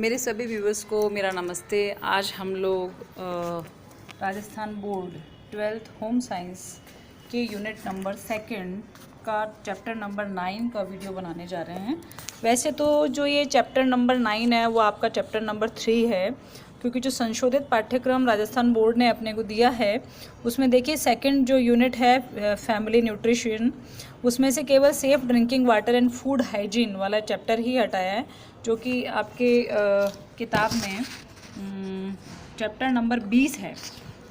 मेरे सभी व्यूवर्स को मेरा नमस्ते। आज हम लोग Rajasthan board 12th home science के यूनिट नंबर 2 का चैप्टर नंबर 9 का वीडियो बनाने जा रहे हैं। वैसे तो जो ये चैप्टर नंबर 9 है वो आपका चैप्टर नंबर 3 है, क्योंकि जो संशोधित पाठ्यक्रम राजस्थान बोर्ड ने अपने को दिया है उसमें देखिए सेकंड जो यूनिट है फैमिली न्यूट्रिशन, उसमें से केवल safe drinking water and food hygiene वाला चैप्टर ही हटाया है, जो कि आपके किताब में चैप्टर नंबर 20 है,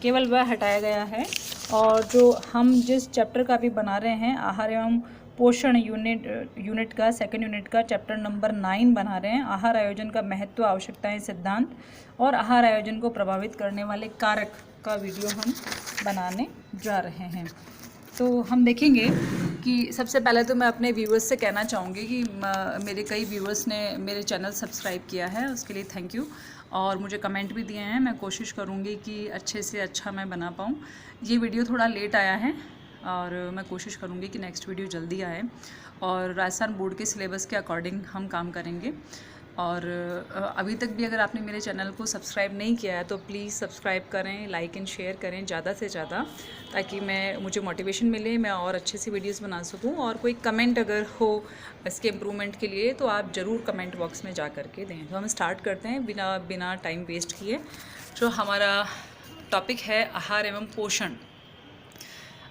केवल वह हटाया गया है। और जो हम जिस चैप्टर का भी बना रहे हैं आहार एवं पोषण यूनिट का सेकंड यूनिट का चैप्टर नंबर 9 बना रहे हैं, आहार आयोजन का महत्व, आवश्यकताएं, सिद्धांत और आहार आयोजन को प्रभावित करने वाले कारक का वीडियो हम बनाने जा रहे हैं। तो हम देखेंगे कि सबसे पहले तो मैं अपने व्यूवर्स से कहना चाहूँगी कि मेरे कई व्यूवर्स ने मेरे चैनल सब्सक्राइब किया है, उसके लिए थैंक यू, और मुझे कमेंट भी दिए हैं। मैं कोशिश करूँगी कि अच्छे से अच्छा मैं बना पाऊँ। ये वीडियो थोड़ा लेट आया है और मैं कोशिश करूँगी कि नेक्स्ट वीडियो जल्दी आए, और राजस्थान बोर्ड के सिलेबस के अकॉर्डिंग हम काम करेंगे। और अभी तक भी अगर आपने मेरे चैनल को सब्सक्राइब नहीं किया है तो प्लीज़ सब्सक्राइब करें, लाइक एंड शेयर करें ज़्यादा से ज़्यादा, ताकि मुझे मोटिवेशन मिले, मैं और अच्छे से वीडियोस बना सकूं। और कोई कमेंट अगर हो इसके इम्प्रूवमेंट के लिए तो आप ज़रूर कमेंट बॉक्स में जा करके दें। तो हम स्टार्ट करते हैं बिना टाइम वेस्ट किए। जो हमारा टॉपिक है आहार एवं पोषण।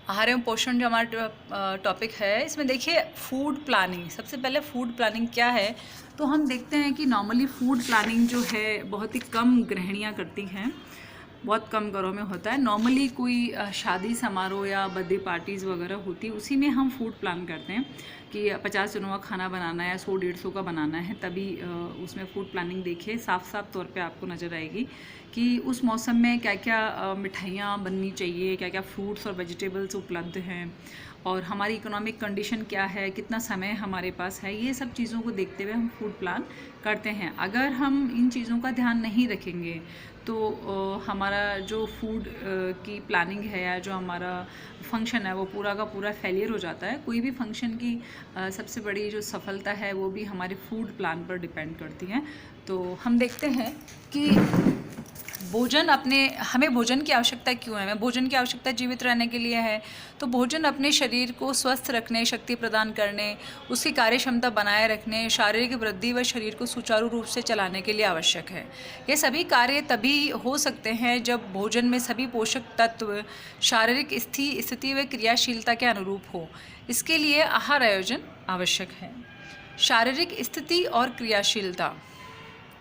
आहार एवं पोषण जो हमारा टॉपिक है, इसमें देखिए फूड प्लानिंग। सबसे पहले फूड प्लानिंग क्या है, तो हम देखते हैं कि नॉर्मली फूड प्लानिंग जो है बहुत ही कम गृहिणियाँ करती हैं, बहुत कम घरों में होता है। नॉर्मली कोई शादी समारोह या बर्थडे पार्टीज़ वगैरह होती, उसी में हम फूड प्लान करते हैं कि 50 जनों का खाना बनाना है या 100-150 का बनाना है, तभी उसमें फूड प्लानिंग देखिए साफ तौर पे आपको नज़र आएगी कि उस मौसम में क्या क्या मिठाइयाँ बननी चाहिए, क्या क्या फ्रूट्स और वेजिटेबल्स उपलब्ध हैं, और हमारी इकोनॉमिक कंडीशन क्या है, कितना समय हमारे पास है। ये सब चीज़ों को देखते हुए हम फूड प्लान करते हैं। अगर हम इन चीज़ों का ध्यान नहीं रखेंगे तो हमारा जो फूड की प्लानिंग है या जो हमारा फंक्शन है वो पूरा का पूरा फेलियर हो जाता है। कोई भी फंक्शन की सबसे बड़ी जो सफलता है वो भी हमारे फूड प्लान पर डिपेंड करती है। तो हम देखते हैं कि हमें भोजन की आवश्यकता क्यों है। हमें भोजन की आवश्यकता जीवित रहने के लिए है। तो भोजन अपने शरीर को स्वस्थ रखने, शक्ति प्रदान करने, उसकी कार्य क्षमता बनाए रखने, शारीरिक वृद्धि व शरीर को सुचारू रूप से चलाने के लिए आवश्यक है। ये सभी कार्य तभी हो सकते हैं जब भोजन में सभी पोषक तत्व शारीरिक स्थिति व क्रियाशीलता के अनुरूप हो। इसके लिए आहार आयोजन आवश्यक है। शारीरिक स्थिति और क्रियाशीलता,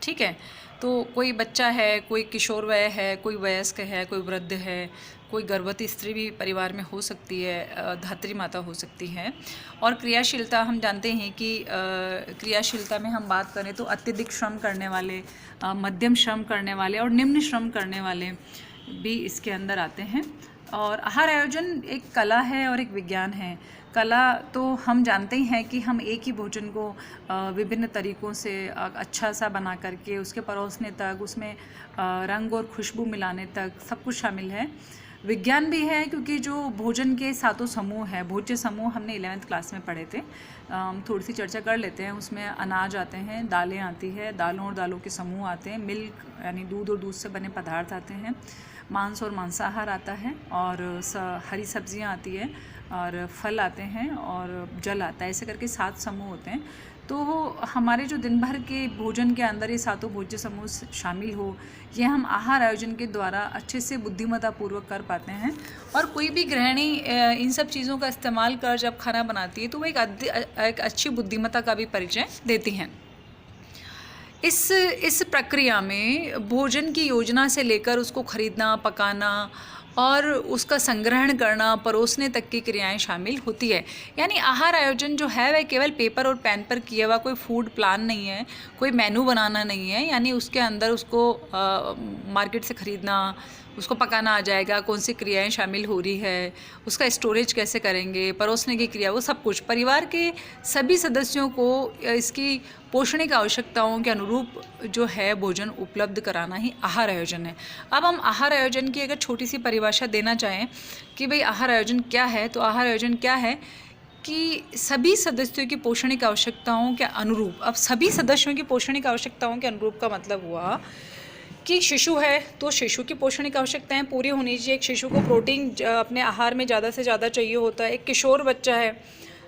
ठीक है। तो कोई बच्चा है, कोई किशोर वय है, कोई वयस्क है, कोई वृद्ध है, कोई गर्भवती स्त्री भी परिवार में हो सकती है, धात्री माता हो सकती है। और क्रियाशीलता हम जानते हैं कि क्रियाशीलता में हम बात करें तो अत्यधिक श्रम करने वाले, मध्यम श्रम करने वाले और निम्न श्रम करने वाले भी इसके अंदर आते हैं। और आहार आयोजन एक कला है और एक विज्ञान है। कला तो हम जानते ही हैं कि हम एक ही भोजन को विभिन्न तरीक़ों से अच्छा सा बना करके उसके परोसने तक, उसमें रंग और खुशबू मिलाने तक सब कुछ शामिल है। विज्ञान भी है, क्योंकि जो भोजन के 7 समूह है, भोज्य समूह हमने 11th क्लास में पढ़े थे, थोड़ी सी चर्चा कर लेते हैं। उसमें अनाज आते हैं, दालें आती है, दालों और दालों के समूह आते हैं, मिल्क यानी दूध और दूध से बने पदार्थ आते हैं, मांस और मांसाहार आता है, और हरी सब्जियां आती है, और फल आते हैं, और जल आता है। ऐसे करके 7 समूह होते हैं। तो हमारे जो दिन भर के भोजन के अंदर ये 7 भोज्य समूह शामिल हो, ये हम आहार आयोजन के द्वारा अच्छे से बुद्धिमत्तापूर्वक कर पाते हैं। और कोई भी गृहिणी इन सब चीज़ों का इस्तेमाल कर जब खाना बनाती है तो वो एक अच्छी बुद्धिमत्ता का भी परिचय देती हैं। इस प्रक्रिया में भोजन की योजना से लेकर उसको खरीदना, पकाना और उसका संग्रहण करना, परोसने तक की क्रियाएं शामिल होती है। यानी आहार आयोजन जो है वह केवल पेपर और पेन पर किया हुआ कोई फूड प्लान नहीं है, कोई मेनू बनाना नहीं है। यानी उसके अंदर उसको मार्केट से ख़रीदना, उसको पकाना आ जाएगा, कौन सी क्रियाएं शामिल हो रही है, उसका स्टोरेज कैसे करेंगे, परोसने की क्रिया, वो सब कुछ परिवार के सभी सदस्यों को इसकी पोषणिक आवश्यकताओं के अनुरूप जो है भोजन उपलब्ध कराना ही आहार आयोजन है। अब हम आहार आयोजन की अगर छोटी सी परिभाषा देना चाहें कि भाई आहार आयोजन क्या है, तो आहार आयोजन क्या है कि सभी सदस्यों की पोषणिक आवश्यकताओं के अनुरूप, अब सभी सदस्यों की पोषणिक आवश्यकताओं के अनुरूप का मतलब हुआ कि शिशु है तो शिशु की पोषणिक आवश्यकताएं पूरी होनी चाहिए। एक शिशु को प्रोटीन अपने आहार में ज़्यादा से ज़्यादा चाहिए होता है। एक किशोर बच्चा है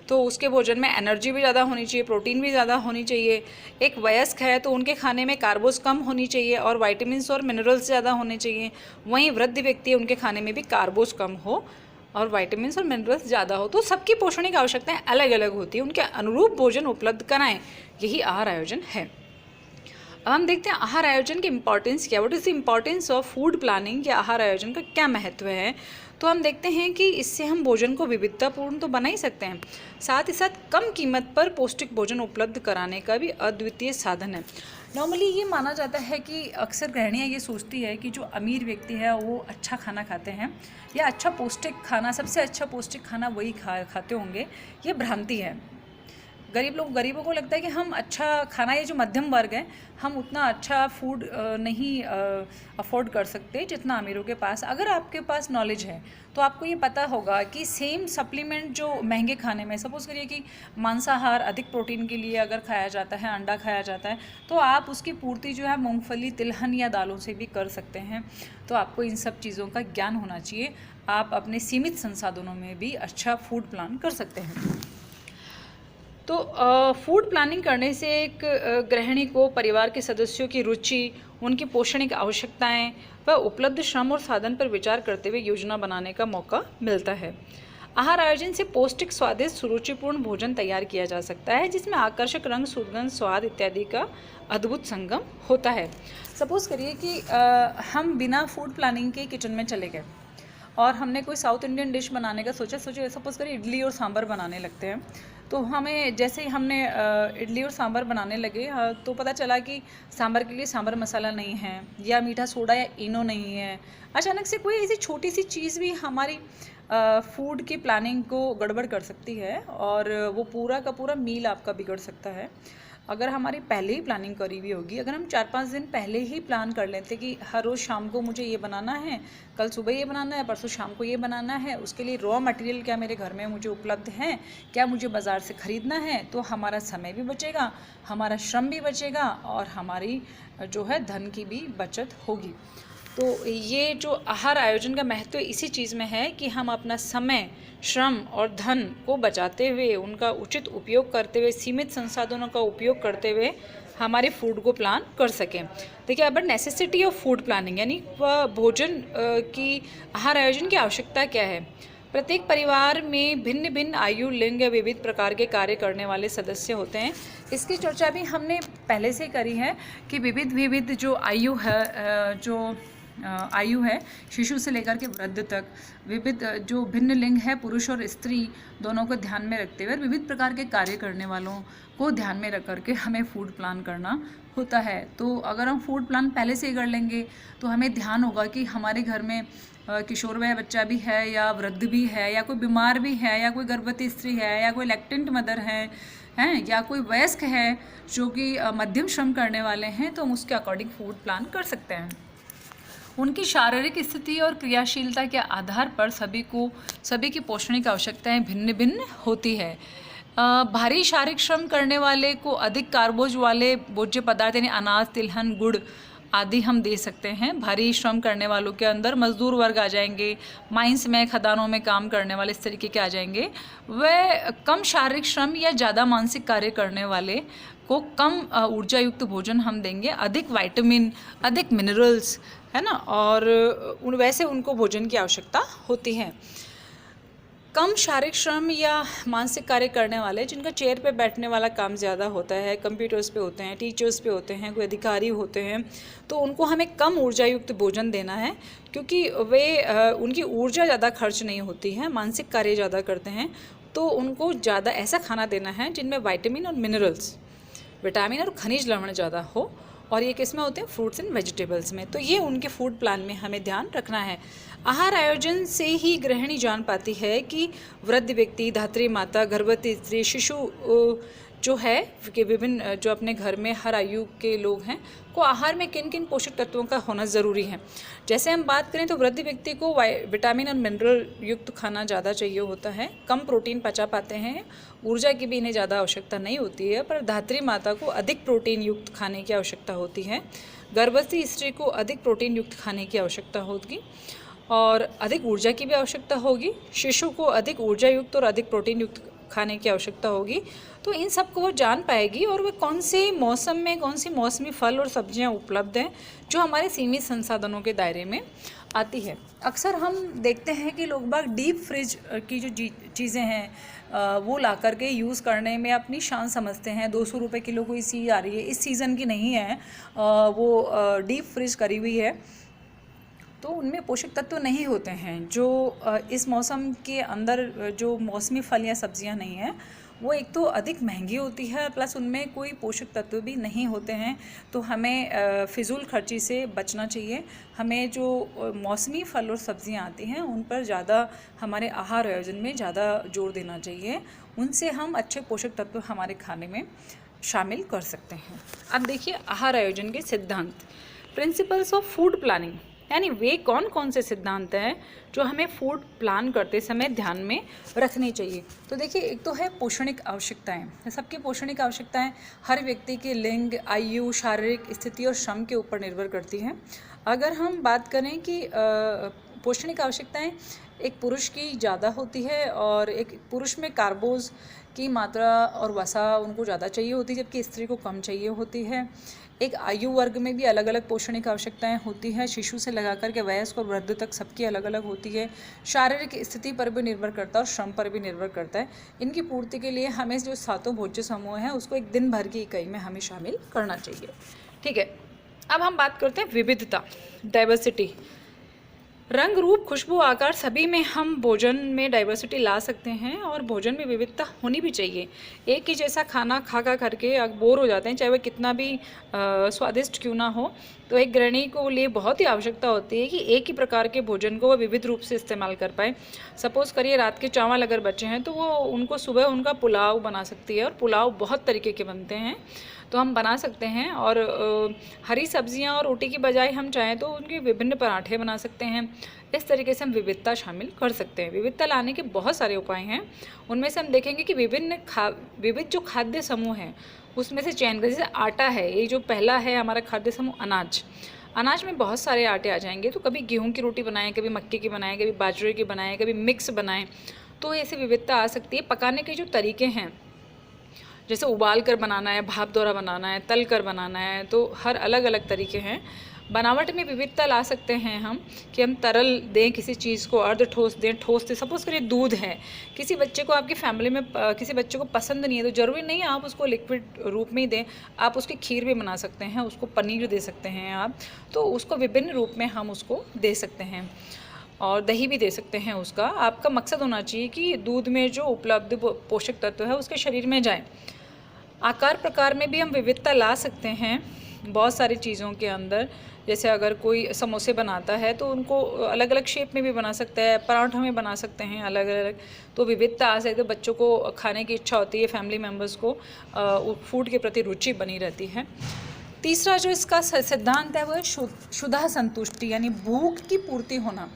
तो उसके भोजन में एनर्जी भी ज़्यादा होनी चाहिए, प्रोटीन भी ज़्यादा होनी चाहिए। एक वयस्क है तो उनके खाने में कार्बोस कम होनी चाहिए और वाइटामिन्स और मिनरल्स ज़्यादा होने चाहिए। वहीं वृद्ध व्यक्ति उनके खाने में भी कार्बोस कम हो और वाइटामिन्स और मिनरल्स ज़्यादा हो। तो सबकी पोषणिक आवश्यकताएं अलग अलग होती हैं, उनके अनुरूप भोजन उपलब्ध कराएं, यही आहार आयोजन है। अब हम देखते हैं आहार आयोजन की इम्पॉर्टेंस क्या, what is the importance of food planning, या आहार आयोजन का क्या महत्व है। तो हम देखते हैं कि इससे हम भोजन को विविधतापूर्ण तो बना ही सकते हैं, साथ ही साथ कम कीमत पर पौष्टिक भोजन उपलब्ध कराने का भी अद्वितीय साधन है। नॉर्मली ये माना जाता है कि अक्सर गृहिणियाँ ये सोचती है कि जो अमीर व्यक्ति है वो अच्छा खाना खाते हैं या अच्छा पौष्टिक खाना, सबसे अच्छा पौष्टिक खाना वही खाते होंगे। ये भ्रांति है। गरीबों को लगता है कि हम अच्छा खाना, ये जो मध्यम वर्ग है, हम उतना अच्छा फूड नहीं अफोर्ड कर सकते जितना अमीरों के पास। अगर आपके पास नॉलेज है तो आपको ये पता होगा कि सेम सप्लीमेंट जो महंगे खाने में, सपोज़ करिए कि मांसाहार अधिक प्रोटीन के लिए अगर खाया जाता है, अंडा खाया जाता है, तो आप उसकी पूर्ति जो है मूंगफली, तिलहन या दालों से भी कर सकते हैं। तो आपको इन सब चीज़ों का ज्ञान होना चाहिए। आप अपने सीमित संसाधनों में भी अच्छा फूड प्लान कर सकते हैं। तो फूड प्लानिंग करने से एक गृहिणी को परिवार के सदस्यों की रुचि, उनकी पोषणिक आवश्यकताएं व उपलब्ध श्रम और साधन पर विचार करते हुए योजना बनाने का मौका मिलता है। आहार आयोजन से पौष्टिक, स्वादिष्ट, सुरुचिपूर्ण भोजन तैयार किया जा सकता है जिसमें आकर्षक रंग, सुगंध, स्वाद इत्यादि का अद्भुत संगम होता है। सपोज़ करिए कि हम बिना फूड प्लानिंग के किचन में चले गए और हमने कोई साउथ इंडियन डिश बनाने का सोचा सपोज़ करिए इडली और सांभर बनाने लगते हैं। तो हमें जैसे ही हमने इडली और सांभर बनाने लगे तो पता चला कि सांभर के लिए सांभर मसाला नहीं है, या मीठा सोडा या इनो नहीं है। अचानक से कोई ऐसी छोटी सी चीज़ भी हमारी फूड की प्लानिंग को गड़बड़ कर सकती है और वो पूरा का पूरा मील आपका बिगड़ सकता है। अगर हमारी पहले ही प्लानिंग करी हुई होगी, अगर हम 4-5 दिन पहले ही प्लान कर लेते कि हर रोज़ शाम को मुझे ये बनाना है, कल सुबह ये बनाना है, परसों शाम को ये बनाना है, उसके लिए रॉ मटेरियल क्या मेरे घर में मुझे उपलब्ध हैं, क्या मुझे बाज़ार से ख़रीदना है, तो हमारा समय भी बचेगा, हमारा श्रम भी बचेगा और हमारी जो है धन की भी बचत होगी। तो ये जो आहार आयोजन का महत्व इसी चीज़ में है कि हम अपना समय, श्रम और धन को बचाते हुए, उनका उचित उपयोग करते हुए, सीमित संसाधनों का उपयोग करते हुए हमारे फूड को प्लान कर सकें। देखिए, अब नेसेसिटी ऑफ फूड प्लानिंग, यानी भोजन की आहार आयोजन की आवश्यकता क्या है। प्रत्येक परिवार में भिन्न भिन्न आयु, लिंग या विविध प्रकार के कार्य करने वाले सदस्य होते हैं। इसकी चर्चा भी हमने पहले से करी है कि विविध जो आयु है शिशु से लेकर के वृद्ध तक, विविध जो भिन्न लिंग है, पुरुष और स्त्री दोनों को ध्यान में रखते हुए विविध प्रकार के कार्य करने वालों को ध्यान में रख करके हमें फूड प्लान करना होता है। तो अगर हम फूड प्लान पहले से ही कर लेंगे तो हमें ध्यान होगा कि हमारे घर में किशोर वय बच्चा भी है या वृद्ध भी है या कोई बीमार भी है या कोई गर्भवती स्त्री है या कोई लैक्टेंट मदर हैं या कोई वयस्क है जो कि मध्यम श्रम करने वाले हैं, तो हम उसके अकॉर्डिंग फूड प्लान कर सकते हैं। उनकी शारीरिक स्थिति और क्रियाशीलता के आधार पर सभी की पोषणिक आवश्यकताएं भिन्न भिन्न होती है। भारी शारीरिक श्रम करने वाले को अधिक कार्बोज वाले भोज्य पदार्थ यानी अनाज, तिलहन, गुड़ आदि हम दे सकते हैं। भारी श्रम करने वालों के अंदर मजदूर वर्ग आ जाएंगे, माइंस में, खदानों में काम करने वाले इस तरीके के आ जाएंगे। वह कम शारीरिक श्रम या ज़्यादा मानसिक कार्य करने वाले को कम ऊर्जा युक्त भोजन हम देंगे, अधिक विटामिन, अधिक मिनरल्स, है ना, और वैसे उनको भोजन की आवश्यकता होती है। कम शारीरिक श्रम या मानसिक कार्य करने वाले जिनका चेयर पे बैठने वाला काम ज़्यादा होता है, कंप्यूटर्स पे होते हैं, टीचर्स पे होते हैं, कोई अधिकारी होते हैं, तो उनको हमें कम ऊर्जा युक्त भोजन देना है क्योंकि उनकी ऊर्जा ज़्यादा खर्च नहीं होती है, मानसिक कार्य ज़्यादा करते हैं। तो उनको ज़्यादा ऐसा खाना देना है जिनमें विटामिन और मिनरल्स, विटामिन और खनिज लवण ज़्यादा हो, और ये किस में होते हैं, फ्रूट्स एंड वेजिटेबल्स में। तो ये उनके फूड प्लान में हमें ध्यान रखना है। आहार आयोजन से ही गृहिणी जान पाती है कि वृद्ध व्यक्ति, धात्री माता, गर्भवती स्त्री, शिशु जो है कि विभिन्न जो अपने घर में हर आयु के लोग हैं को आहार में किन किन पोषक तत्वों का होना ज़रूरी है। जैसे हम बात करें तो वृद्ध व्यक्ति को विटामिन और मिनरल युक्त खाना ज़्यादा चाहिए होता है, कम प्रोटीन पचा पाते हैं, ऊर्जा की भी इन्हें ज़्यादा आवश्यकता नहीं होती है, पर धात्री माता को अधिक प्रोटीन युक्त खाने की आवश्यकता होती है। गर्भवती स्त्री को अधिक प्रोटीन युक्त खाने की आवश्यकता होगी और अधिक ऊर्जा की भी आवश्यकता होगी। शिशु को अधिक ऊर्जा युक्त और अधिक प्रोटीन युक्त खाने की आवश्यकता होगी। तो इन सब को वो जान पाएगी और वह कौन से मौसम में कौन सी मौसमी फल और सब्जियां उपलब्ध हैं जो हमारे सीमित संसाधनों के दायरे में आती है। अक्सर हम देखते हैं कि लोग बाग डीप फ्रिज की जो चीज़ें हैं वो ला करके यूज़ करने में अपनी शान समझते हैं। 200 रुपये किलो कोई चीज़ आ रही है, इस सीज़न की नहीं है, वो डीप फ्रिज करी हुई है, तो उनमें पोषक तत्व नहीं होते हैं। जो इस मौसम के अंदर जो मौसमी फल या सब्जियां नहीं हैं वो एक तो अधिक महंगी होती है, प्लस उनमें कोई पोषक तत्व भी नहीं होते हैं। तो हमें फिजूल खर्ची से बचना चाहिए। हमें जो मौसमी फल और सब्जियां आती हैं उन पर ज़्यादा हमारे आहार आयोजन में ज़्यादा जोर देना चाहिए। उनसे हम अच्छे पोषक तत्व हमारे खाने में शामिल कर सकते हैं। अब देखिए आहार आयोजन के सिद्धांत, प्रिंसिपल्स ऑफ फूड प्लानिंग, यानी वे कौन कौन से सिद्धांत हैं जो हमें फूड प्लान करते समय ध्यान में रखने चाहिए। तो देखिए एक तो है पोषणिक आवश्यकताएं। सबकी पोषणिक आवश्यकताएं हर व्यक्ति के लिंग, आयु, शारीरिक स्थिति और श्रम के ऊपर निर्भर करती हैं। अगर हम बात करें कि पोषणिक आवश्यकताएं एक पुरुष की ज़्यादा होती है और एक पुरुष में कार्बोज की मात्रा और वसा उनको ज़्यादा चाहिए होती है, जबकि स्त्री को कम चाहिए होती है। एक आयु वर्ग में भी अलग अलग पोषणिक आवश्यकताएं होती है, शिशु से लगा कर के वयस्क और वृद्ध तक सबकी अलग अलग होती है। शारीरिक स्थिति पर भी निर्भर करता है और श्रम पर भी निर्भर करता है। इनकी पूर्ति के लिए हमें जो 7 भोज्य समूह हैं उसको एक दिन भर की इकाई में हमें शामिल करना चाहिए। ठीक है, अब हम बात करते हैं विविधता, डाइवर्सिटी। रंग, रूप, खुशबू, आकार सभी में हम भोजन में डाइवर्सिटी ला सकते हैं और भोजन में विविधता होनी भी चाहिए। एक ही जैसा खाना खा करके आप बोर हो जाते हैं, चाहे वह कितना भी स्वादिष्ट क्यों ना हो। तो एक गृहिणी को लिए बहुत ही आवश्यकता होती है कि एक ही प्रकार के भोजन को वह विविध रूप से इस्तेमाल कर पाए। सपोज़ करिए रात के चावल अगर बचे हैं तो वो उनको सुबह उनका पुलाव बना सकती है, और पुलाव बहुत तरीके के बनते हैं तो हम बना सकते हैं। और हरी सब्जियां और रोटी की बजाय हम चाहें तो उनके विभिन्न पराठे बना सकते हैं। इस तरीके से हम विविधता शामिल कर सकते हैं। विविधता लाने के बहुत सारे उपाय हैं। उनमें से हम देखेंगे कि विविध जो खाद्य समूह हैं उसमें से चयन करें। जैसे आटा है, ये जो पहला है हमारा खाद्य समूह अनाज। अनाज में बहुत सारे आटे आ जाएंगे, तो कभी गेहूं की रोटी बनाएं, कभी मक्के की बनाएं, कभी बाजरे की बनाएं, कभी मिक्स बनाएं, तो ऐसे विविधता आ सकती है। पकाने के जो तरीके हैं, जैसे उबाल कर बनाना है, भाप द्वारा बनाना है, तल कर बनाना है, तो हर अलग अलग तरीके हैं। बनावट में विविधता ला सकते हैं हम कि हम तरल दें किसी चीज़ को, अर्ध ठोस दें, ठोस दें। सपोज़ करिए दूध है, किसी बच्चे को आपकी फैमिली में किसी बच्चे को पसंद नहीं है तो ज़रूरी नहीं है आप उसको लिक्विड रूप में ही दें, आप उसकी खीर भी बना सकते हैं, उसको पनीर दे सकते हैं आप, तो उसको विभिन्न रूप में हम उसको दे सकते हैं। और दही भी दे सकते हैं उसका। आपका मकसद होना चाहिए कि दूध में जो उपलब्ध पोषक तत्व है उसके शरीर में जाए। आकार प्रकार में भी हम विविधता ला सकते हैं बहुत सारी चीज़ों के अंदर। जैसे अगर कोई समोसे बनाता है तो उनको अलग अलग शेप में भी बना सकता है, पराठों में बना सकते हैं अलग अलग, तो विविधता आ सकती है। बच्चों को खाने की इच्छा होती है, फैमिली मेम्बर्स को फूड के प्रति रुचि बनी रहती है। तीसरा जो इसका सिद्धांत है वो है क्षुधा संतुष्टि, यानी भूख की पूर्ति होना।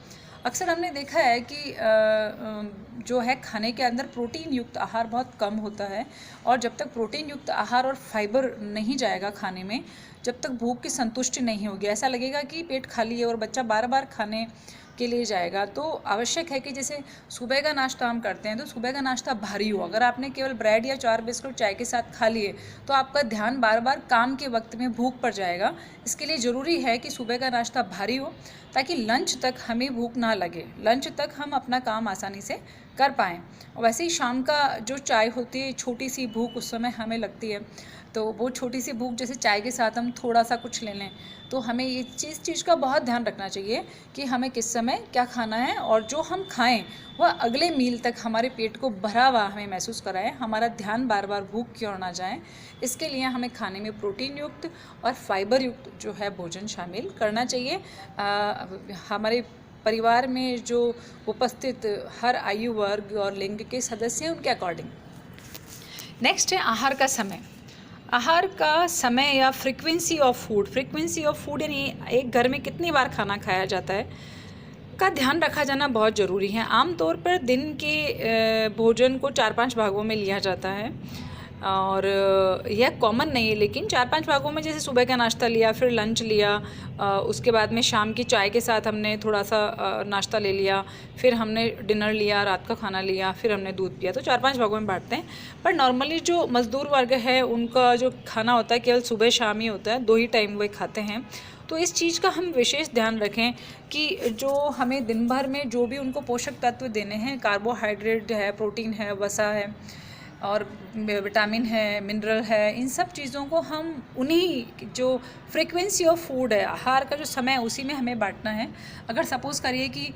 अक्सर हमने देखा है कि जो है खाने के अंदर प्रोटीन युक्त आहार बहुत कम होता है, और जब तक प्रोटीन युक्त आहार और फाइबर नहीं जाएगा खाने में, जब तक भूख की संतुष्टि नहीं होगी, ऐसा लगेगा कि पेट खाली है और बच्चा बार बार खाने के लिए जाएगा। तो आवश्यक है कि जैसे सुबह का नाश्ता हम करते हैं तो सुबह का नाश्ता भारी हो। अगर आपने केवल ब्रेड या 4 बिस्कुट चाय के साथ खा लिए तो आपका ध्यान बार बार काम के वक्त में भूख पर जाएगा। इसके लिए ज़रूरी है कि सुबह का नाश्ता भारी हो ताकि लंच तक हमें भूख ना लगे, लंच तक हम अपना काम आसानी से कर पाएँ। और वैसे ही शाम का जो चाय होती है, छोटी सी भूख उस समय हमें लगती है, तो वो छोटी सी भूख जैसे चाय के साथ हम थोड़ा सा कुछ ले लें, तो हमें ये चीज़ का बहुत ध्यान रखना चाहिए कि हमें किस समय क्या खाना है, और जो हम खाएं वह अगले मील तक हमारे पेट को भरा हुआ हमें महसूस कराए, हमारा ध्यान बार बार भूख की ओर ना जाए। इसके लिए हमें खाने में प्रोटीन युक्त और फाइबर युक्त जो है भोजन शामिल करना चाहिए। हमारे परिवार में जो उपस्थित हर आयु वर्ग और लिंग के सदस्य हैं उनके अकॉर्डिंग। नेक्स्ट है आहार का समय। आहार का समय या फ्रीक्वेंसी ऑफ फूड यानी एक घर में कितनी बार खाना खाया जाता है का ध्यान रखा जाना बहुत ज़रूरी है। आमतौर पर दिन के भोजन को 4-5 भागों में लिया जाता है और यह कॉमन नहीं है, लेकिन 4-5 भागों में जैसे सुबह का नाश्ता लिया, फिर लंच लिया, उसके बाद में शाम की चाय के साथ हमने थोड़ा सा नाश्ता ले लिया, फिर हमने डिनर लिया, रात का खाना लिया, फिर हमने दूध पिया। तो 4-5 भागों में बांटते हैं। पर नॉर्मली जो मज़दूर वर्ग है उनका जो खाना होता है केवल सुबह शाम ही होता है, 2 ही टाइम वे खाते हैं। तो इस चीज़ का हम विशेष ध्यान रखें कि जो हमें दिन भर में जो भी उनको पोषक तत्व देने हैं, कार्बोहाइड्रेट है, प्रोटीन है, वसा है और विटामिन है, मिनरल है, इन सब चीज़ों को हम उन्हीं जो फ्रीक्वेंसी ऑफ फूड है, आहार का जो समय है, उसी में हमें बांटना है। अगर सपोज़ करिए कि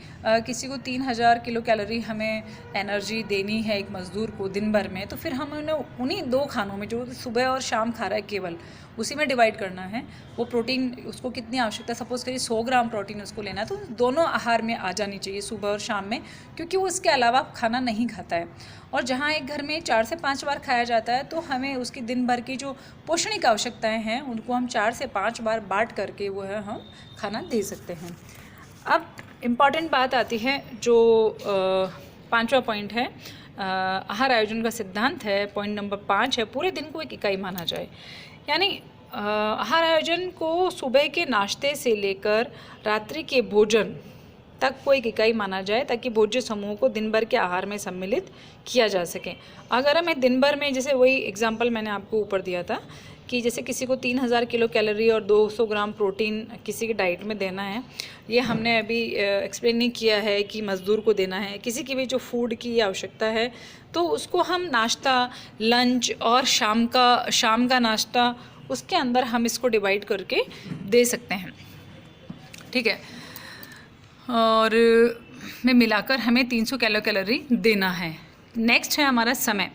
किसी को 3000 किलो कैलोरी हमें एनर्जी देनी है एक मज़दूर को दिन भर में, तो फिर हम उन्हें उन्हीं 2 खानों में जो सुबह और शाम खा रहा है केवल उसी में डिवाइड करना है। वो प्रोटीन उसको कितनी आवश्यकता, सपोज़ करिए 100 ग्राम प्रोटीन उसको लेना है, तो दोनों आहार में आ जानी चाहिए सुबह और शाम में, क्योंकि वो इसके अलावा खाना नहीं खाता है। और जहाँ एक घर में 4 से 5 बार खाया जाता है, तो हमें उसकी दिन भर की जो पोषणिक आवश्यकताएं हैं उनको हम 4 से 5 बार बांट करके वो है हम खाना दे सकते हैं। अब इम्पॉर्टेंट बात आती है जो 5वां पॉइंट है, आहार आयोजन का सिद्धांत है। पॉइंट नंबर 5 है, पूरे दिन को एक इकाई माना जाए। यानी आहार आयोजन को सुबह के नाश्ते से लेकर रात्रि के भोजन तक को एक इकाई माना जाए, ताकि भोज्य समूह को दिन भर के आहार में सम्मिलित किया जा सके। अगर हमें दिन भर में, जैसे वही एग्जांपल मैंने आपको ऊपर दिया था कि जैसे किसी को 3000 किलो कैलोरी और 200 ग्राम प्रोटीन किसी की डाइट में देना है, ये हमने अभी एक्सप्लेन नहीं किया है कि मज़दूर को देना है। किसी की भी जो फूड की आवश्यकता है तो उसको हम नाश्ता, लंच और शाम का नाश्ता, उसके अंदर हम इसको डिवाइड करके दे सकते हैं, ठीक है। और में मिलाकर हमें 300 कैलोरी देना है। नेक्स्ट है हमारा समय।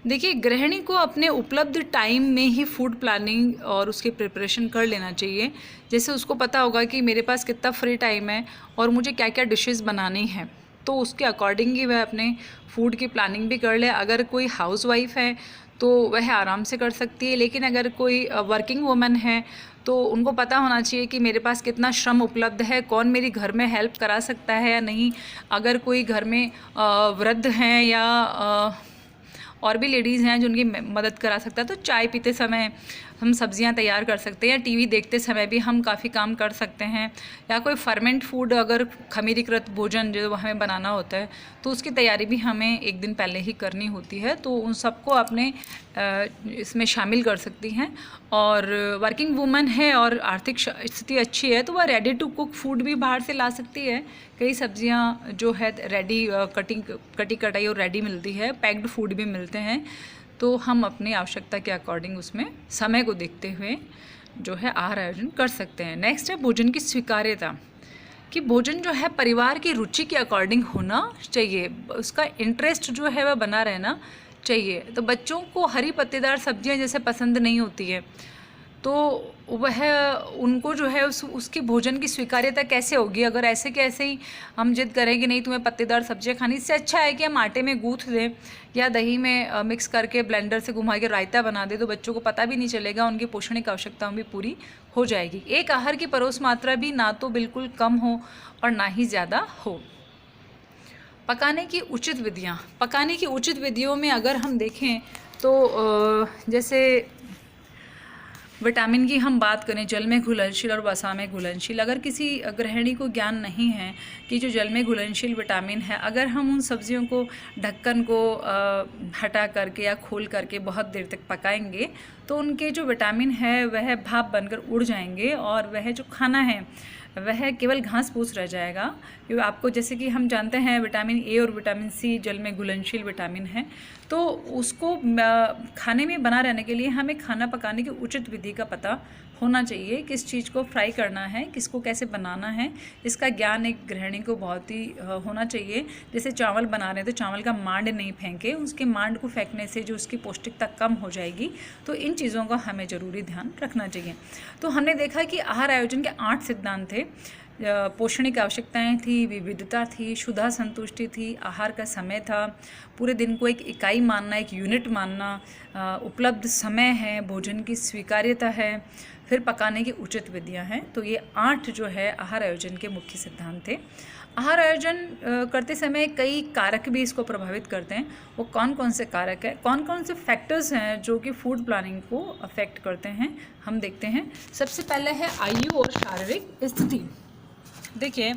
देखिए, गृहिणी को अपने उपलब्ध टाइम में ही फूड प्लानिंग और उसकी प्रिपरेशन कर लेना चाहिए। जैसे उसको पता होगा कि मेरे पास कितना फ्री टाइम है और मुझे क्या क्या डिशेस बनानी है, तो उसके अकॉर्डिंग ही वह अपने फूड की प्लानिंग भी कर ले। अगर कोई हाउसवाइफ है तो वह आराम से कर सकती है, लेकिन अगर कोई वर्किंग वुमन है तो उनको पता होना चाहिए कि मेरे पास कितना श्रम उपलब्ध है, कौन मेरी घर में हेल्प करा सकता है या नहीं। अगर कोई घर में वृद्ध हैं या और भी लेडीज़ हैं जो उनकी मदद करा सकता है, तो चाय पीते समय हम सब्जियां तैयार कर सकते हैं, या टीवी देखते समय भी हम काफ़ी काम कर सकते हैं। या कोई फर्मेंट फूड, अगर खमीरीकृत भोजन जो हमें बनाना होता है तो उसकी तैयारी भी हमें एक दिन पहले ही करनी होती है, तो उन सबको अपने इसमें शामिल कर सकती हैं। और वर्किंग वूमन है और आर्थिक स्थिति अच्छी है तो वह रेडी टू कुक फूड भी बाहर से ला सकती है। कई सब्जियां जो है रेडी कटाई और रेडी मिलती है, पैक्ड फूड भी मिलते हैं, तो हम अपनी आवश्यकता के अकॉर्डिंग उसमें समय को देखते हुए जो है आहार आयोजन कर सकते हैं। नेक्स्ट है भोजन की स्वीकार्यता, कि भोजन जो है परिवार की रुचि के अकॉर्डिंग होना चाहिए, उसका इंटरेस्ट जो है वह बना रहना चाहिए। तो बच्चों को हरी पत्तेदार सब्जियां जैसे पसंद नहीं होती है, तो वह उनको जो है उसकी भोजन की स्वीकार्यता कैसे होगी अगर ऐसे के ऐसे ही हम जिद करें कि नहीं तुम्हें पत्तेदार सब्जियां खानी। इससे अच्छा है कि हम आटे में गूँथ दें या दही में मिक्स करके ब्लेंडर से घुमा के रायता बना दे, तो बच्चों को पता भी नहीं चलेगा, उनकी पोषणिक आवश्यकताएं भी पूरी हो जाएगी। एक आहार की परोस मात्रा भी ना तो बिल्कुल कम हो और ना ही ज़्यादा हो। पकाने की उचित विधियों में अगर हम देखें तो जैसे विटामिन की हम बात करें, जल में घुलनशील और वसा में घुलनशील। अगर किसी गृहिणी को ज्ञान नहीं है कि जो जल में घुलनशील विटामिन है, अगर हम उन सब्जियों को ढक्कन को हटा करके या खोल करके बहुत देर तक पकाएंगे तो उनके जो विटामिन है वह भाप बनकर उड़ जाएंगे और वह जो खाना है वह केवल घास फूस रह जाएगा। क्योंकि आपको जैसे कि हम जानते हैं विटामिन ए और विटामिन सी जल में घुलनशील विटामिन है, तो उसको खाने में बना रहने के लिए हमें खाना पकाने की उचित विधि का पता होना चाहिए। किस चीज़ को फ्राई करना है, किसको कैसे बनाना है, इसका ज्ञान एक गृहिणी को बहुत ही होना चाहिए। जैसे चावल बना रहे हैं तो चावल का मांड नहीं फेंके, उसके मांड को फेंकने से जो उसकी पौष्टिकता कम हो जाएगी। तो इन चीज़ों का हमें ज़रूरी ध्यान रखना चाहिए। तो हमने देखा कि आहार आयोजन के 8 सिद्धांत थे। पोषणिक आवश्यकताएं थी, विविधता थी, शुद्धा संतुष्टि थी, आहार का समय था, पूरे दिन को एक इकाई मानना, एक यूनिट मानना, उपलब्ध समय है, भोजन की स्वीकार्यता है, फिर पकाने की उचित विधियां हैं। तो ये 8 जो है आहार आयोजन के मुख्य सिद्धांत थे। आहार आयोजन करते समय कई कारक भी इसको प्रभावित करते हैं। वो कौन कौन से कारक हैं, कौन कौन से फैक्टर्स हैं जो कि फूड प्लानिंग को अफेक्ट करते हैं, हम देखते हैं। सबसे पहले है आयु और शारीरिक स्थिति। देखिए,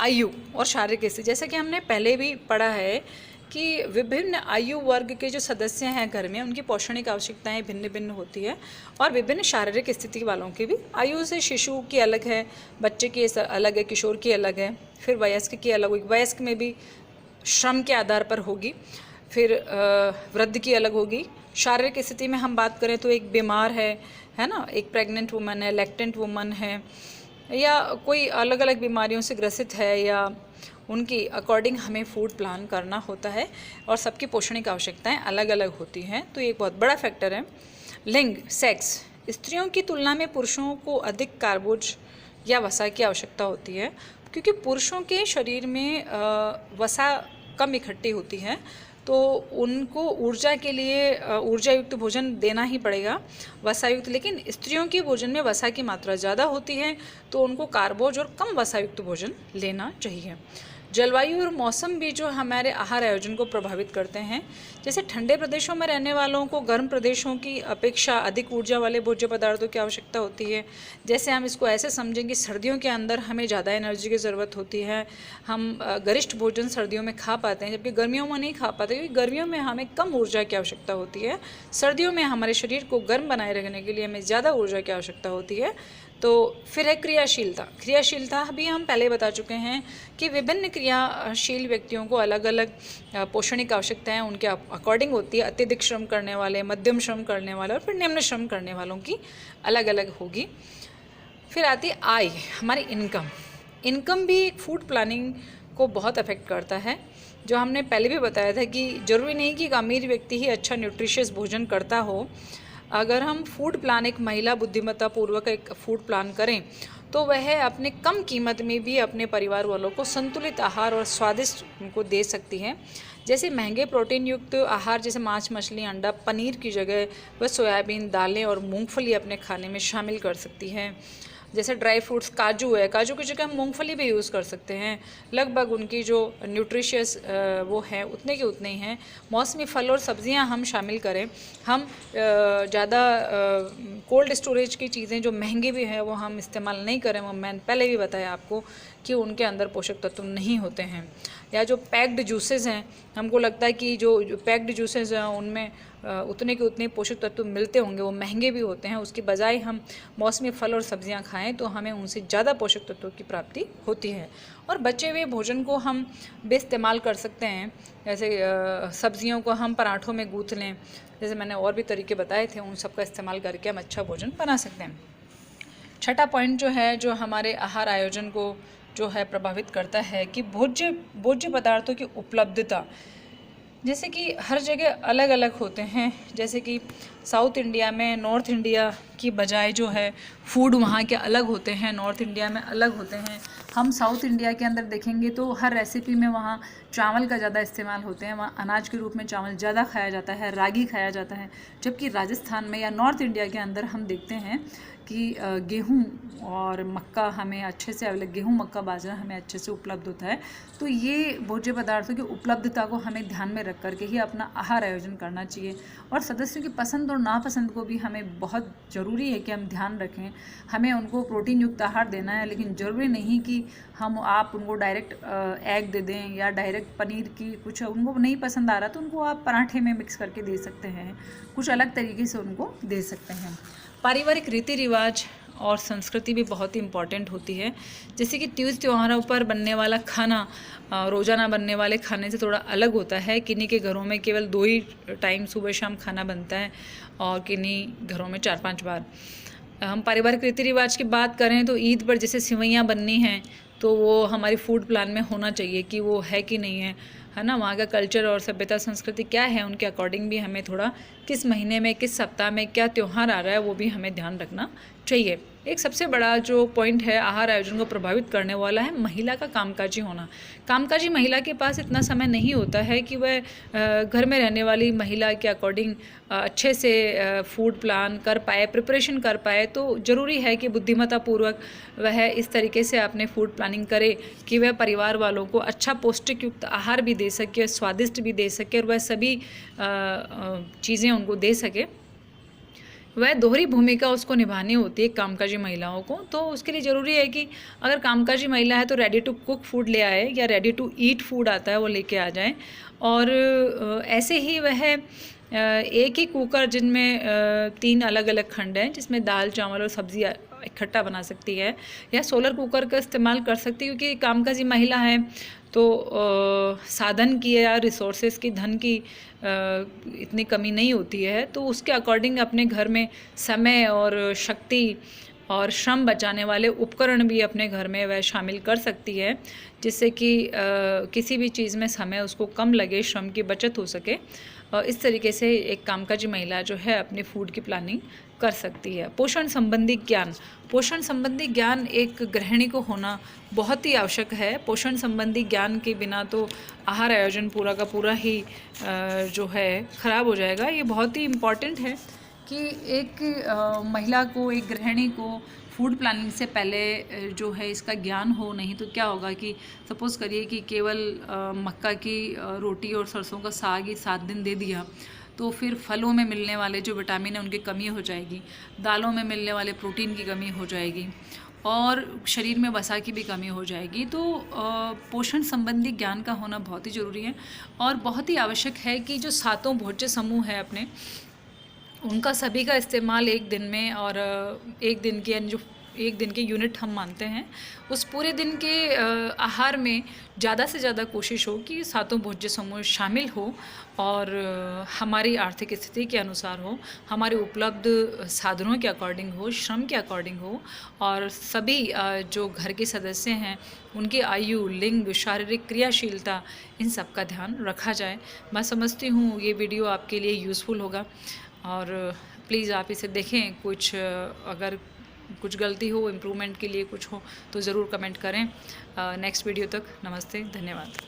आयु और शारीरिक स्थिति, जैसा कि हमने पहले भी पढ़ा है कि विभिन्न आयु वर्ग के जो सदस्य हैं घर में, उनकी पोषणिक आवश्यकताएं भिन्न भिन्न होती है और विभिन्न शारीरिक स्थिति वालों की भी। आयु से शिशु की अलग है, बच्चे की अलग है, किशोर की अलग है, फिर वयस्क की अलग होगी, वयस्क में भी श्रम के आधार पर होगी, फिर वृद्ध की अलग होगी। शारीरिक स्थिति में हम बात करें तो एक बीमार है ना, एक प्रेग्नेंट वुमन है, लैक्टेंट वुमन है, या कोई अलग अलग बीमारियों से ग्रसित है, या उनकी अकॉर्डिंग हमें फूड प्लान करना होता है और सबकी पोषणिक आवश्यकताएं अलग अलग होती हैं। तो ये एक बहुत बड़ा फैक्टर है। लिंग, सेक्स, स्त्रियों की तुलना में पुरुषों को अधिक कार्बोज या वसा की आवश्यकता होती है, क्योंकि पुरुषों के शरीर में वसा कम इकट्ठी होती है, तो उनको ऊर्जा के लिए ऊर्जा युक्त भोजन देना ही पड़ेगा, वसा युक्त। लेकिन स्त्रियों के भोजन में वसा की मात्रा ज़्यादा होती है, तो उनको कार्बोज और कम वसा युक्त भोजन लेना चाहिए। जलवायु और मौसम भी जो हमारे आहार आयोजन को प्रभावित करते हैं। जैसे ठंडे प्रदेशों में रहने वालों को गर्म प्रदेशों की अपेक्षा अधिक ऊर्जा वाले भोज्य पदार्थों की आवश्यकता होती है। जैसे हम इसको ऐसे समझें कि सर्दियों के अंदर हमें ज़्यादा एनर्जी की ज़रूरत होती है, हम गरिष्ठ भोजन सर्दियों में खा पाते हैं, जबकि गर्मियों में नहीं खा पाते, क्योंकि गर्मियों में हमें कम ऊर्जा की आवश्यकता होती है। सर्दियों में हमारे शरीर को गर्म बनाए रखने के लिए हमें ज़्यादा ऊर्जा की आवश्यकता होती है। तो फिर है क्रियाशीलता। क्रियाशीलता भी हम पहले बता चुके हैं कि विभिन्न क्रियाशील व्यक्तियों को अलग अलग पोषणिक आवश्यकताएं उनके अकॉर्डिंग होती है। अत्यधिक श्रम करने वाले, मध्यम श्रम करने वाले और फिर निम्न श्रम करने वालों की अलग अलग होगी। फिर आती है आय, हमारी इनकम। इनकम भी फूड प्लानिंग को बहुत अफेक्ट करता है। जो हमने पहले भी बताया था कि ज़रूरी नहीं कि एक अमीर व्यक्ति ही अच्छा न्यूट्रिशियस भोजन करता हो। अगर हम फूड प्लान, एक महिला बुद्धिमत्ता पूर्वक एक फूड प्लान करें, तो वह अपने कम कीमत में भी अपने परिवार वालों को संतुलित आहार और स्वादिष्ट उनको दे सकती है। जैसे महंगे प्रोटीन युक्त आहार जैसे मांस, मछली, अंडा, पनीर की जगह वह सोयाबीन, दालें और मूंगफली अपने खाने में शामिल कर सकती है। जैसे ड्राई फ्रूट्स, काजू है, काजू की जगह हम मूंगफली भी यूज़ कर सकते हैं। लगभग उनकी जो न्यूट्रिशियस वो हैं उतने के उतने ही हैं। मौसमी फल और सब्जियां हम शामिल करें। हम ज़्यादा कोल्ड स्टोरेज की चीज़ें जो महंगी भी हैं वो हम इस्तेमाल नहीं करें। वो मैंने पहले भी बताया आपको कि उनके अंदर पोषक तत्व नहीं होते हैं। या जो पैक्ड जूसेस हैं, हमको लगता है कि जो पैक्ड जूसेस हैं उनमें उतने के उतने पोषक तत्व मिलते होंगे, वो महंगे भी होते हैं। उसके बजाय हम मौसमी फल और सब्जियां खाएं तो हमें उनसे ज़्यादा पोषक तत्वों की प्राप्ति होती है। और बचे हुए भोजन को हम बेइस्तेमाल कर सकते हैं। जैसे सब्जियों को हम पराठों में गूँथ लें, जैसे मैंने और भी तरीके बताए थे, उन सब का इस्तेमाल करके हम अच्छा भोजन बना सकते हैं। छठा पॉइंट जो है, जो हमारे आहार आयोजन को जो है प्रभावित करता है कि भोज्य पदार्थों की उपलब्धता। जैसे कि हर जगह अलग अलग होते हैं। जैसे कि साउथ इंडिया में नॉर्थ इंडिया की बजाय जो है फूड वहाँ के अलग होते हैं, नॉर्थ इंडिया में अलग होते हैं। हम साउथ इंडिया के अंदर देखेंगे तो हर रेसिपी में वहाँ चावल का ज़्यादा इस्तेमाल होते हैं, वहाँ अनाज के रूप में चावल ज़्यादा खाया जाता है, रागी खाया जाता है। जबकि राजस्थान में या नॉर्थ इंडिया के अंदर हम देखते हैं कि गेहूं और मक्का हमें अच्छे से गेहूं, मक्का, बाजरा हमें अच्छे से उपलब्ध होता है। तो ये भोज्य पदार्थों की उपलब्धता को हमें ध्यान में रख करके ही अपना आहार आयोजन करना चाहिए। और सदस्यों की पसंद और नापसंद को भी हमें बहुत ज़रूरी है कि हम ध्यान रखें। हमें उनको प्रोटीन युक्त आहार देना है, लेकिन ज़रूरी नहीं कि आप उनको डायरेक्ट एग दे दें या डायरेक्ट पनीर की कुछ उनको नहीं पसंद आ रहा तो उनको आप पराठे में मिक्स करके दे सकते हैं, कुछ अलग तरीके से उनको दे सकते हैं। पारिवारिक रीति रिवाज और संस्कृति भी बहुत ही इम्पॉर्टेंट होती है। जैसे कि तीज त्योहारों पर बनने वाला खाना रोज़ाना बनने वाले खाने से थोड़ा अलग होता है। किन्हीं के घरों में केवल 2 ही टाइम सुबह शाम खाना बनता है और किन्हीं घरों में 4-5 बार। हम पारिवारिक रीति रिवाज की बात करें तो ईद पर जैसे सिवैयाँ बननी हैं तो वो हमारी फूड प्लान में होना चाहिए कि वो है कि नहीं है ना। वहाँ का कल्चर और सभ्यता संस्कृति क्या है, उनके अकॉर्डिंग भी हमें थोड़ा किस महीने में, किस सप्ताह में क्या त्यौहार आ रहा है वो भी हमें ध्यान रखना चाहिए। एक सबसे बड़ा जो पॉइंट है आहार आयोजन को प्रभावित करने वाला है महिला का कामकाजी होना। कामकाजी महिला के पास इतना समय नहीं होता है कि वह घर में रहने वाली महिला के अकॉर्डिंग अच्छे से फूड प्लान कर पाए, प्रिपरेशन कर पाए। तो ज़रूरी है कि बुद्धिमत्तापूर्वक वह इस तरीके से अपने फूड प्लानिंग करे कि वह परिवार वालों को अच्छा पौष्टिक युक्त आहार भी दे सके, स्वादिष्ट भी दे सके और वह सभी चीज़ें उनको दे सके। वह दोहरी भूमिका उसको निभानी होती है कामकाजी महिलाओं को। तो उसके लिए ज़रूरी है कि अगर कामकाजी महिला है तो रेडी टू कुक फूड ले आए, या रेडी टू ईट फूड आता है वो लेके आ जाए। और ऐसे ही वह एक ही कुकर जिनमें 3 अलग अलग खंड हैं, जिसमें दाल चावल और सब्ज़ी इकट्ठा बना सकती है, या सोलर कुकर का इस्तेमाल कर सकती है, क्योंकि कामकाजी महिला है तो साधन की या रिसोर्सेज की, धन की इतनी कमी नहीं होती है। तो उसके अकॉर्डिंग अपने घर में समय और शक्ति और श्रम बचाने वाले उपकरण भी अपने घर में वह शामिल कर सकती है, जिससे कि किसी भी चीज़ में समय उसको कम लगे, श्रम की बचत हो सके। इस तरीके से एक कामकाजी महिला जो है अपनी फूड की प्लानिंग कर सकती है। पोषण संबंधी ज्ञान। पोषण संबंधी ज्ञान एक गृहिणी को होना बहुत ही आवश्यक है। पोषण संबंधी ज्ञान के बिना तो आहार आयोजन पूरा का पूरा ही जो है ख़राब हो जाएगा। ये बहुत ही इम्पॉर्टेंट है कि एक महिला को, एक गृहिणी को फूड प्लानिंग से पहले जो है इसका ज्ञान हो। नहीं तो क्या होगा कि सपोज़ करिए कि केवल मक्का की रोटी और सरसों का साग ही 7 दिन दे दिया, तो फिर फलों में मिलने वाले जो विटामिन है उनकी कमी हो जाएगी, दालों में मिलने वाले प्रोटीन की कमी हो जाएगी, और शरीर में वसा की भी कमी हो जाएगी। तो पोषण संबंधी ज्ञान का होना बहुत ही ज़रूरी है। और बहुत ही आवश्यक है कि जो 7 भोज्य समूह है अपने, उनका सभी का इस्तेमाल एक दिन में, और एक दिन के जो एक दिन के यूनिट हम मानते हैं, उस पूरे दिन के आहार में ज़्यादा से ज़्यादा कोशिश हो कि 7 भोज्य समूह शामिल हो, और हमारी आर्थिक स्थिति के अनुसार हो, हमारे उपलब्ध साधनों के अकॉर्डिंग हो, श्रम के अकॉर्डिंग हो, और सभी जो घर के सदस्य हैं उनकी आयु, लिंग, शारीरिक क्रियाशीलता, इन सब का ध्यान रखा जाए। मैं समझती हूँ ये वीडियो आपके लिए यूज़फुल होगा, और प्लीज़ आप इसे देखें। कुछ अगर कुछ गलती हो, इम्प्रूवमेंट के लिए कुछ हो तो ज़रूर कमेंट करें। नेक्स्ट वीडियो तक नमस्ते, धन्यवाद।